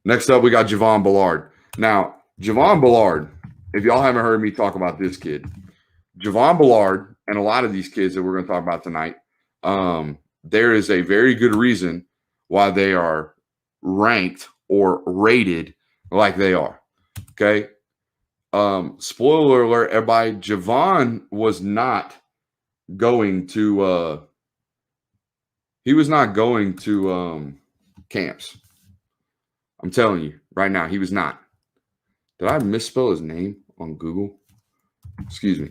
Next up, we got Javon Ballard. Now, Javon Ballard, if y'all haven't heard me talk about this kid, Javon Ballard and a lot of these kids that we're going to talk about tonight, there is a very good reason why they are ranked or rated like they are. Okay. Spoiler alert, everybody, Javon was not going to camps. I'm telling you right now, he was not. Did I misspell his name on Google? Excuse me.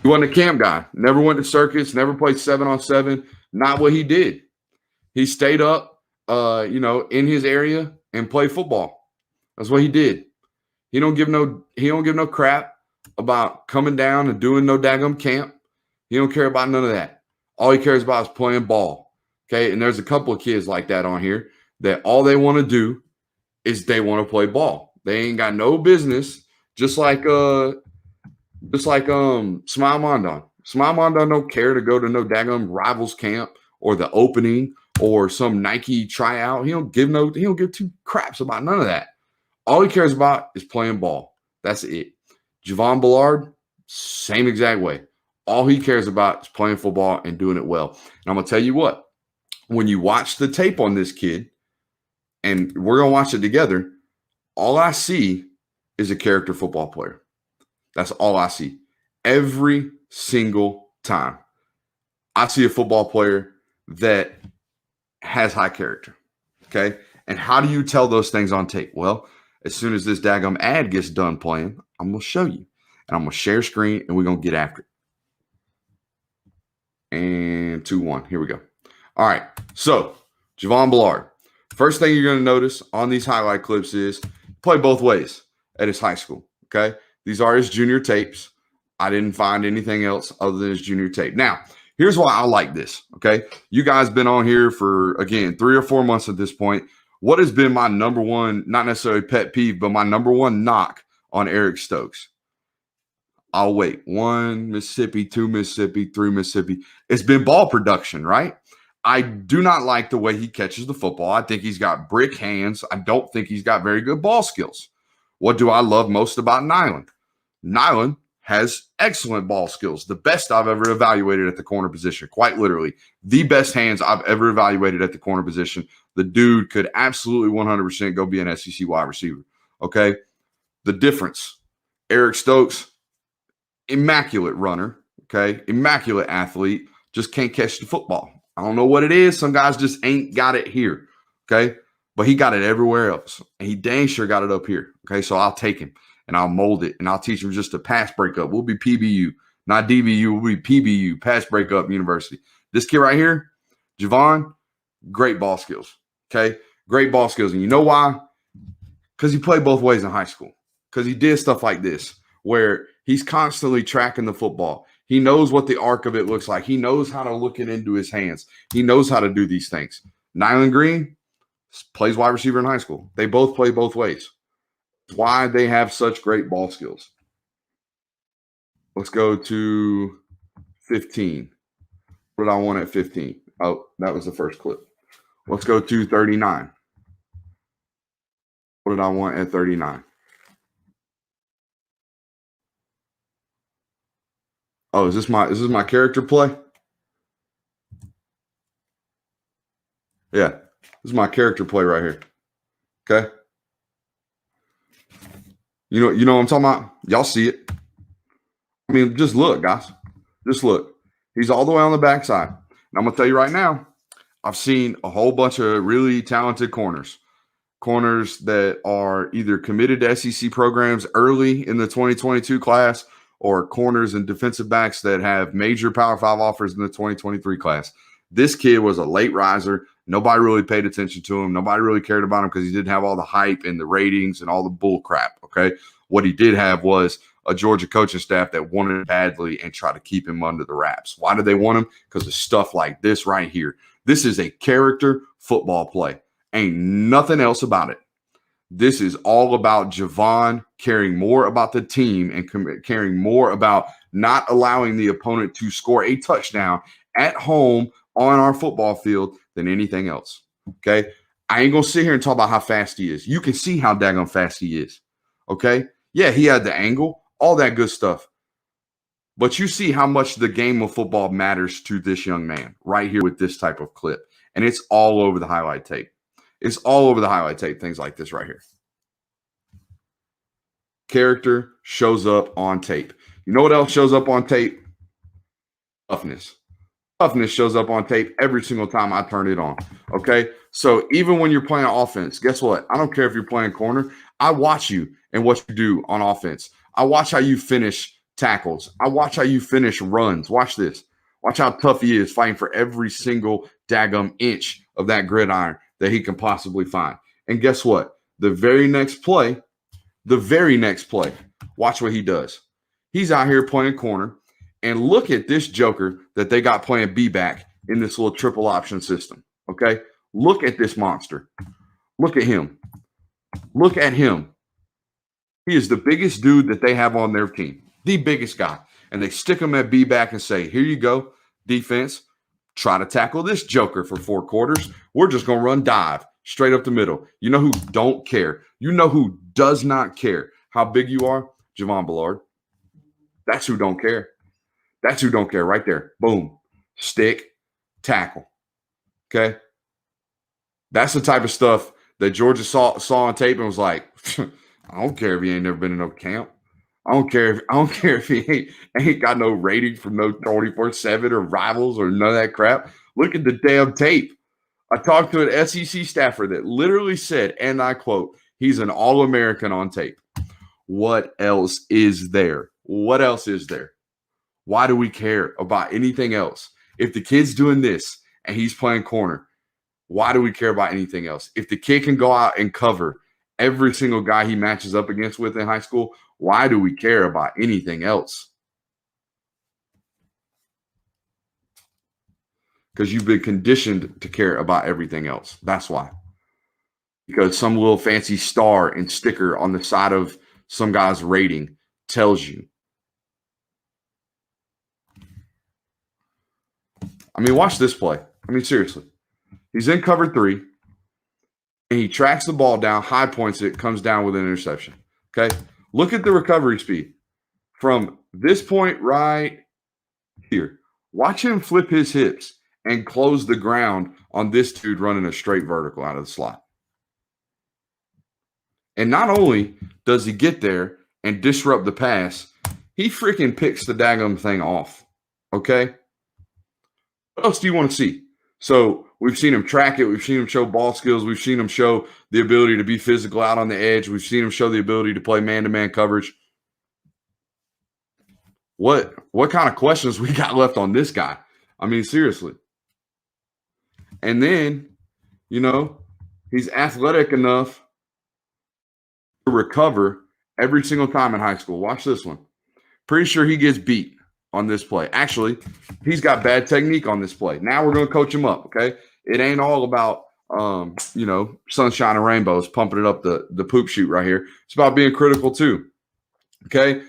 He wasn't a camp guy. Never went to circus. Never played 7-on-7. Not what he did. He stayed up, in his area and played football. That's what he did. He don't give no crap about coming down and doing no daggum camp. He don't care about none of that. All he cares about is playing ball. Okay, and there's a couple of kids like that on here that all they want to do is they want to play ball. They ain't got no business. Just like Smile Mondon. Smile Mondon don't care to go to no daggum rivals camp or the opening or some Nike tryout. He don't give two craps about none of that. All he cares about is playing ball. That's it. Javon Ballard, same exact way. All he cares about is playing football and doing it well. And I'm going to tell you what, when you watch the tape on this kid, and we're going to watch it together, all I see is a character football player. That's all I see. Every single time I see a football player that has high character. Okay. And how do you tell those things on tape? Well, as soon as this daggum ad gets done playing, I'm going to show you. And I'm going to share screen and we're going to get after it. And 2-1. Here we go. All right. So, Javon Ballard. First thing you're going to notice on these highlight clips is play both ways at his high school. Okay. These are his junior tapes. I didn't find anything else other than his junior tape. Now, here's why I like this. Okay. You guys been on here for, again, 3 or 4 months at this point. What has been my number one, not necessarily pet peeve, but my number one knock on Eric Stokes? I'll wait. 1 Mississippi, 2 Mississippi, 3 Mississippi. It's been ball production, right? I do not like the way he catches the football. I think he's got brick hands. I don't think he's got very good ball skills. What do I love most about Nyland? Nyland has excellent ball skills, the best I've ever evaluated at the corner position, quite literally. The best hands I've ever evaluated at the corner position. The dude could absolutely 100% go be an SEC wide receiver, okay? The difference, Eric Stokes, immaculate runner, okay? Immaculate athlete, just can't catch the football. I don't know what it is. Some guys just ain't got it here, okay? But he got it everywhere else, and he dang sure got it up here, okay? So I'll take him, and I'll mold it, and I'll teach him just a pass breakup. We'll be PBU, not DBU. We'll be PBU, pass breakup university. This kid right here, Javon, great ball skills, okay? Great ball skills. And you know why? Because he played both ways in high school, because he did stuff like this where he's constantly tracking the football. He knows what the arc of it looks like. He knows how to look it into his hands. He knows how to do these things. Nyland Green plays wide receiver in high school. They both play both ways. That's why they have such great ball skills. Let's go to 15. What did I want at 15? Oh, that was the first clip. Let's go to 39. What did I want at 39? Oh, is this my character play? Yeah, this is my character play right here. Okay. You know what I'm talking about? Y'all see it. I mean, just look, guys. Just look. He's all the way on the backside. And I'm going to tell you right now, I've seen a whole bunch of really talented corners that are either committed to SEC programs early in the 2022 class or corners and defensive backs that have major Power 5 offers in the 2023 class. This kid was a late riser. Nobody really paid attention to him. Nobody really cared about him because he didn't have all the hype and the ratings and all the bull crap, okay? What he did have was a Georgia coaching staff that wanted him badly and tried to keep him under the wraps. Why did they want him? Because of stuff like this right here. This is a character football play. Ain't nothing else about it. This is all about Javon caring more about the team and caring more about not allowing the opponent to score a touchdown at home on our football field than anything else. Okay. I ain't going to sit here and talk about how fast he is. You can see how daggone fast he is. Okay? Yeah, he had the angle, all that good stuff. But you see how much the game of football matters to this young man right here with this type of clip. And it's all over the highlight tape. It's all over the highlight tape, things like this right here. Character shows up on tape. You know what else shows up on tape? Toughness. Toughness shows up on tape every single time I turn it on. Okay? So even when you're playing offense, guess what? I don't care if you're playing corner. I watch you and what you do on offense. I watch how you finish tackles. I watch how you finish runs. Watch this. Watch how tough he is fighting for every single daggum inch of that gridiron that he can possibly find. And guess what? The very next play, watch what he does. He's out here playing corner. And look at this joker that they got playing B-back in this little triple option system. Okay? Look at this monster. Look at him. Look at him. He is the biggest dude that they have on their team. The biggest guy. And they stick him at B-back and say, here you go, defense. Try to tackle this joker for 4 quarters. We're just going to run dive straight up the middle. You know who don't care? You know who does not care how big you are? Javon Ballard. That's who don't care. That's who don't care right there. Boom. Stick, tackle. Okay? That's the type of stuff that Georgia saw on tape and was like, I don't care if he ain't never been in no camp. I don't care if he ain't got no rating from no 24/7 or Rivals or none of that crap. Look at the damn tape. I talked to an SEC staffer that literally said, and I quote, he's an All-American on tape. What else is there? What else is there? Why do we care about anything else? If the kid's doing this and he's playing corner, why do we care about anything else? If the kid can go out and cover every single guy he matches up against with in high school, why do we care about anything else? Because you've been conditioned to care about everything else. That's why. Because some little fancy star and sticker on the side of some guy's rating tells you. I mean, watch this play. I mean, seriously. He's in cover 3, and he tracks the ball down, high points it, comes down with an interception. Okay? Look at the recovery speed. From this point right here, watch him flip his hips and close the ground on this dude running a straight vertical out of the slot. And not only does he get there and disrupt the pass, he freaking picks the daggum thing off. Okay? What else do you want to see? So we've seen him track it. We've seen him show ball skills. We've seen him show the ability to be physical out on the edge. We've seen him show the ability to play man-to-man coverage. What kind of questions we got left on this guy? I mean, seriously. And then, you know, he's athletic enough to recover every single time in high school. Watch this one. Pretty sure he gets beat on this play. Actually, he's got bad technique on this play. Now we're going to coach him up, okay? It ain't all about, you know, sunshine and rainbows, pumping it up the poop chute right here. It's about being critical too, okay?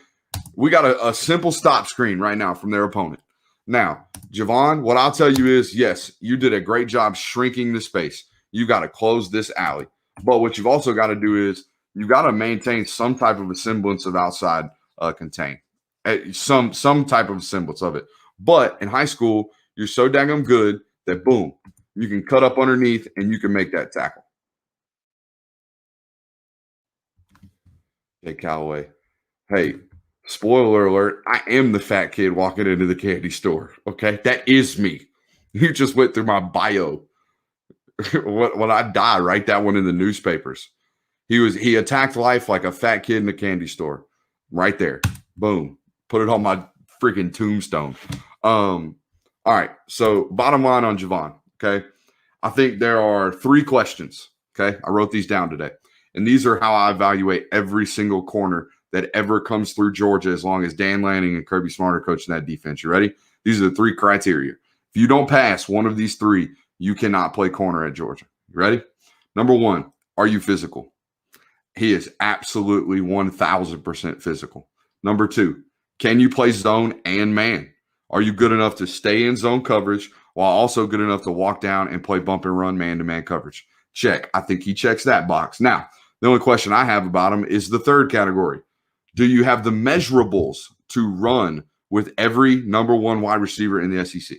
We got a simple stop screen right now from their opponent. Now, Javon, what I'll tell you is, yes, you did a great job shrinking the space. You got to close this alley. But what you've also got to do is you've got to maintain some type of a semblance of outside contain. Some type of semblance of it. But in high school, you're so daggum good that, boom, you can cut up underneath and you can make that tackle. Hey, Callaway. Hey, spoiler alert, I am the fat kid walking into the candy store, okay? That is me. You just went through my bio. When I die, write that one in the newspapers. He attacked life like a fat kid in a candy store. Right there. Boom. Put it on my freaking tombstone. All right. So bottom line on Javon, okay? I think there are 3 questions, okay? I wrote these down today. And these are how I evaluate every single corner that ever comes through Georgia as long as Dan Lanning and Kirby Smart are coaching that defense. You ready? These are the 3 criteria. If you don't pass one of these 3, you cannot play corner at Georgia. You ready? Number 1, are you physical? He is absolutely 1,000% physical. Number 2, can you play zone and man? Are you good enough to stay in zone coverage while also good enough to walk down and play bump and run man-to-man coverage? Check. I think he checks that box. Now, the only question I have about him is the third category. Do you have the measurables to run with every number one wide receiver in the SEC?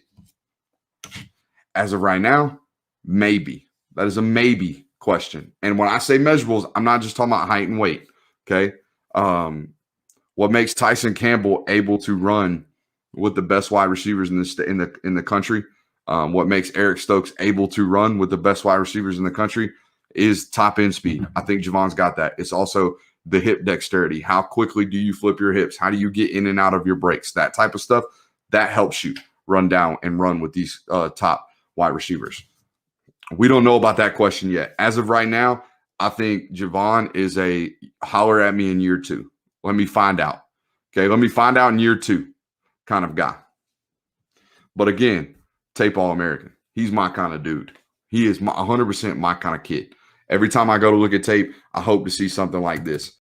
As of right now, maybe. That is a maybe question. And when I say measurables, I'm not just talking about height and weight. Okay. What makes Tyson Campbell able to run with the best wide receivers in the country? What makes Eric Stokes able to run with the best wide receivers in the country is top end speed. I think Javon's got that. It's also the hip dexterity. How quickly do you flip your hips? How do you get in and out of your breaks? That type of stuff that helps you run down and run with these top wide receivers. We don't know about that question yet. As of right now, I think Javon is a holler at me in year 2. Let me find out. Okay, let me find out in year 2 kind of guy. But again, tape All-American. He's my kind of dude. He is 100% my kind of kid. Every time I go to look at tape, I hope to see something like this.